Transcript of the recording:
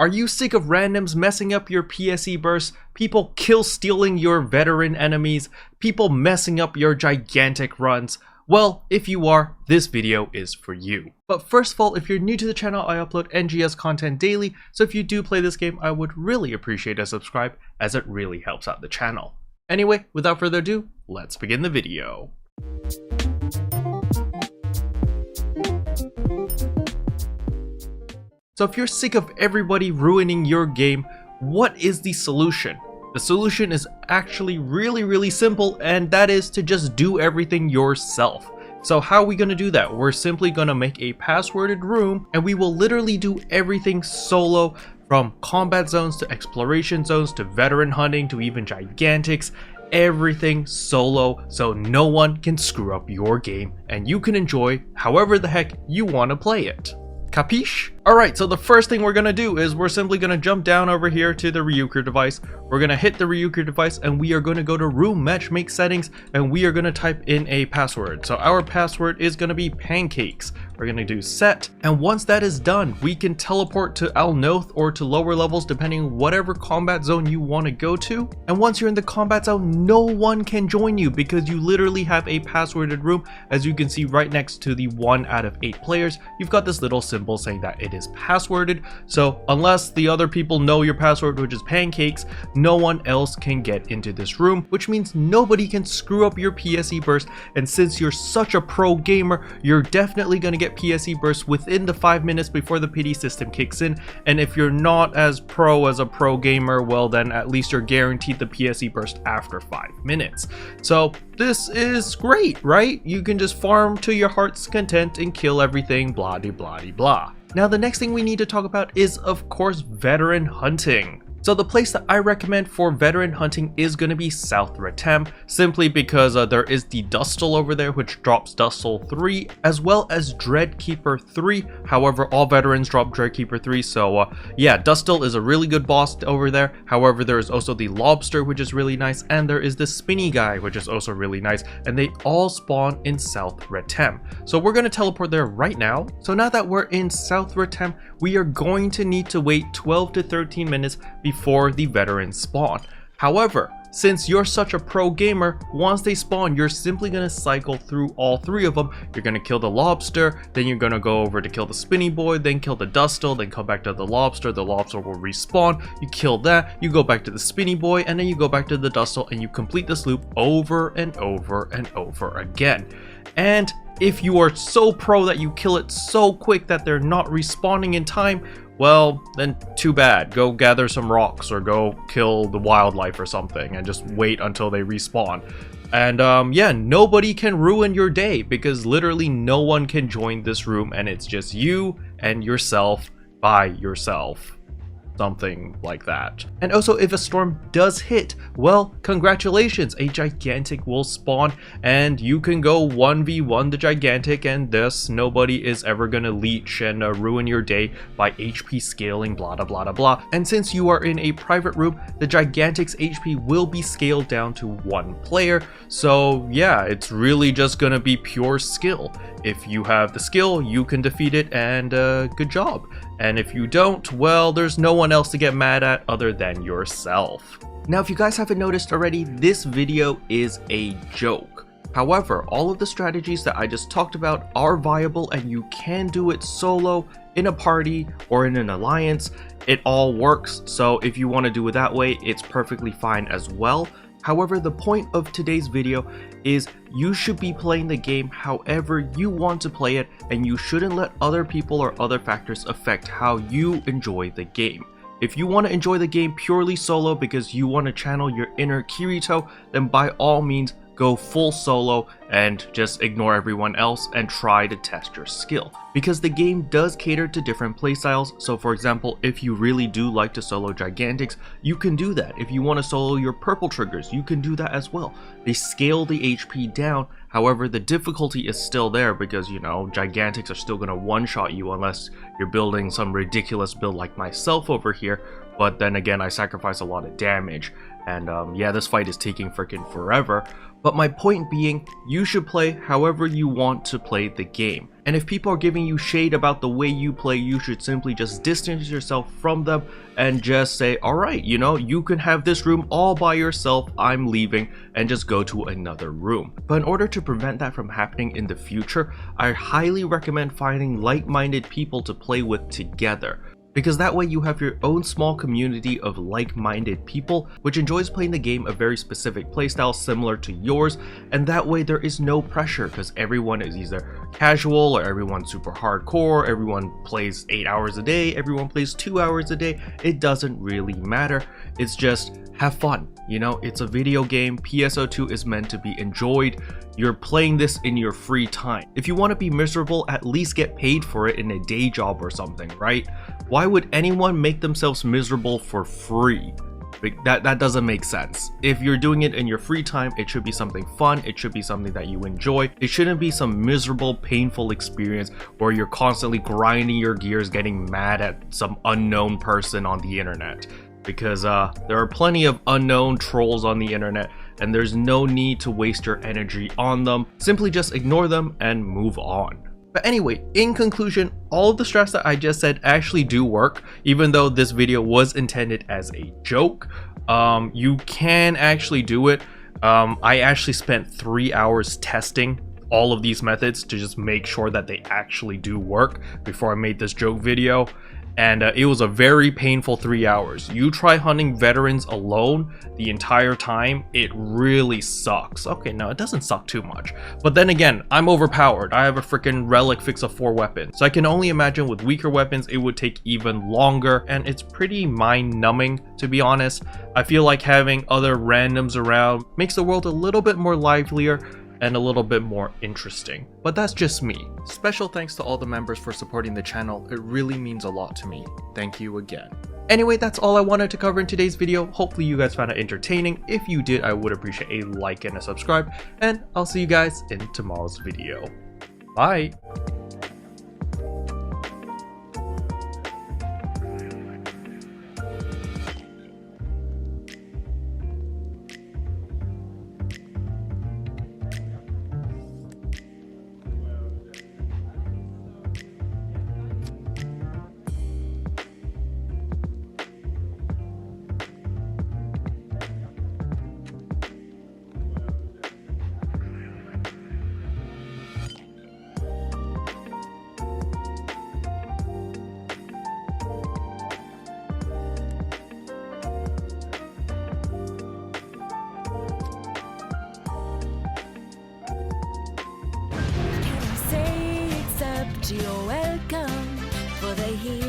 Are you sick of randoms messing up your PSE bursts, people kill stealing your veteran enemies, people messing up your gigantic runs? Well, if you are, this video is for you. But first of all, if you're new to the channel, I upload NGS content daily, so if you do play this game, I would really appreciate a subscribe, as it really helps out the channel. Anyway, without further ado, let's begin the video. So if you're sick of everybody ruining your game, what is the solution? The solution is actually really simple, and that is to just do everything yourself. So how are we going to do that? We're simply going to make a passworded room, and we will literally do everything solo, from combat zones to exploration zones to veteran hunting to even gigantics. Everything solo, so no one can screw up your game and you can enjoy however the heck you want to play it. Capiche? Alright, so the first thing we're gonna do is we're simply gonna jump down over here to the Ryuker device. We're gonna hit the Ryuker device and we are gonna go to room matchmake settings and we are gonna type in a password. So our password is gonna be pancakes. We're gonna do set, and once that is done, we can teleport to Al Noth or to lower levels depending whatever combat zone you want to go to. And once you're in the combat zone, no one can join you because you literally have a passworded room. As you can see right next to the 1 out of 8 players, you've got this little symbol saying that it is passworded. So unless the other people know your password, which is pancakes, no one else can get into this room, which means nobody can screw up your PSE burst. And since you're such a pro gamer, you're definitely going to get PSE burst within the 5 minutes before the pity system kicks in. And if you're not as pro as a pro gamer, well then at least you're guaranteed the PSE burst after 5 minutes. So this is great, right? You can just farm to your heart's content and kill everything, blah de blah de blah. Now the next thing we need to talk about is of course veteran hunting. So the place that I recommend for veteran hunting is going to be South Ratem, simply because there is the Dustle over there, which drops Dustle 3, as well as Dreadkeeper 3. However, all veterans drop Dreadkeeper 3, so yeah, Dustle is a really good boss over there. However, there is also the Lobster, which is really nice, and there is the Spinny guy, which is also really nice, and they all spawn in South Ratem. So we're going to teleport there right now. So now that we're in South Ratem, we are going to need to wait 12 to 13 minutes before the veterans spawn. However, since you're such a pro gamer, once they spawn, you're simply going to cycle through all 3 of them. You're going to kill the Lobster, then you're going to go over to kill the Spinny boy, then kill the Dustle, then come back to the Lobster will respawn, you kill that, you go back to the Spinny boy, and then you go back to the Dustle, and you complete this loop over and over and over again. And if you are so pro that you kill it so quick that they're not respawning in time, well, then too bad. Go gather some rocks or go kill the wildlife or something and just wait until they respawn. And yeah, nobody can ruin your day because literally no one can join this room and it's just you and yourself by yourself. Something like that. And also, if a storm does hit, well, congratulations, a gigantic will spawn and you can go 1v1 the gigantic, and thus nobody is ever gonna leech and ruin your day by HP scaling, blah blah blah. And since you are in a private room, the gigantic's HP will be scaled down to 1 player. So yeah, it's really just gonna be pure skill. If you have the skill, you can defeat it, and good job. And if you don't, well, there's no one else to get mad at other than yourself. Now, if you guys haven't noticed already, this video is a joke. However, all of the strategies that I just talked about are viable and you can do it solo, in a party, or in an alliance. It all works, so if you want to do it that way, it's perfectly fine as well. However, the point of today's video is you should be playing the game however you want to play it, and you shouldn't let other people or other factors affect how you enjoy the game. If you want to enjoy the game purely solo because you want to channel your inner Kirito, then by all means go full solo and just ignore everyone else and try to test your skill. Because the game does cater to different playstyles, so for example, if you really do like to solo gigantics, you can do that. If you want to solo your purple triggers, you can do that as well. They scale the HP down, however the difficulty is still there because, you know, gigantics are still going to one-shot you unless you're building some ridiculous build like myself over here. But then again, I sacrifice a lot of damage. And yeah, this fight is taking freaking forever. But my point being, you should play however you want to play the game. And if people are giving you shade about the way you play, you should simply just distance yourself from them and just say, alright, you know, you can have this room all by yourself, I'm leaving, and just go to another room. But in order to prevent that from happening in the future, I highly recommend finding like-minded people to play with together. Because that way you have your own small community of like-minded people which enjoys playing the game a very specific playstyle similar to yours, and that way there is no pressure because everyone is either casual or everyone's super hardcore, everyone plays 8 hours a day, everyone plays 2 hours a day. It doesn't really matter, it's just have fun. You know, it's a video game, PSO2 is meant to be enjoyed. You're playing this in your free time. If you want to be miserable, at least get paid for it in a day job or something, right? Why would anyone make themselves miserable for free? That doesn't make sense. If you're doing it in your free time, it should be something fun, it should be something that you enjoy. It shouldn't be some miserable, painful experience where you're constantly grinding your gears, getting mad at some unknown person on the internet. Because there are plenty of unknown trolls on the internet and there's no need to waste your energy on them. Simply just ignore them and move on. But anyway, in conclusion, all of the strategies that I just said actually do work, even though this video was intended as a joke. You can actually do it. I actually spent 3 hours testing all of these methods to just make sure that they actually do work before I made this joke video. And it was a very painful 3 hours. You try hunting veterans alone the entire time, it really sucks. Okay, no, it doesn't suck too much. But then again, I'm overpowered. I have a freaking relic fix of 4 weapons. So I can only imagine with weaker weapons, it would take even longer. And it's pretty mind-numbing, to be honest. I feel like having other randoms around makes the world a little bit more livelier and a little bit more interesting. But that's just me. Special thanks to all the members for supporting the channel. It really means a lot to me. Thank you again. Anyway, that's all I wanted to cover in today's video. Hopefully you guys found it entertaining. If you did, I would appreciate a like and a subscribe, and I'll see you guys in tomorrow's video. Bye! You're welcome, for they hear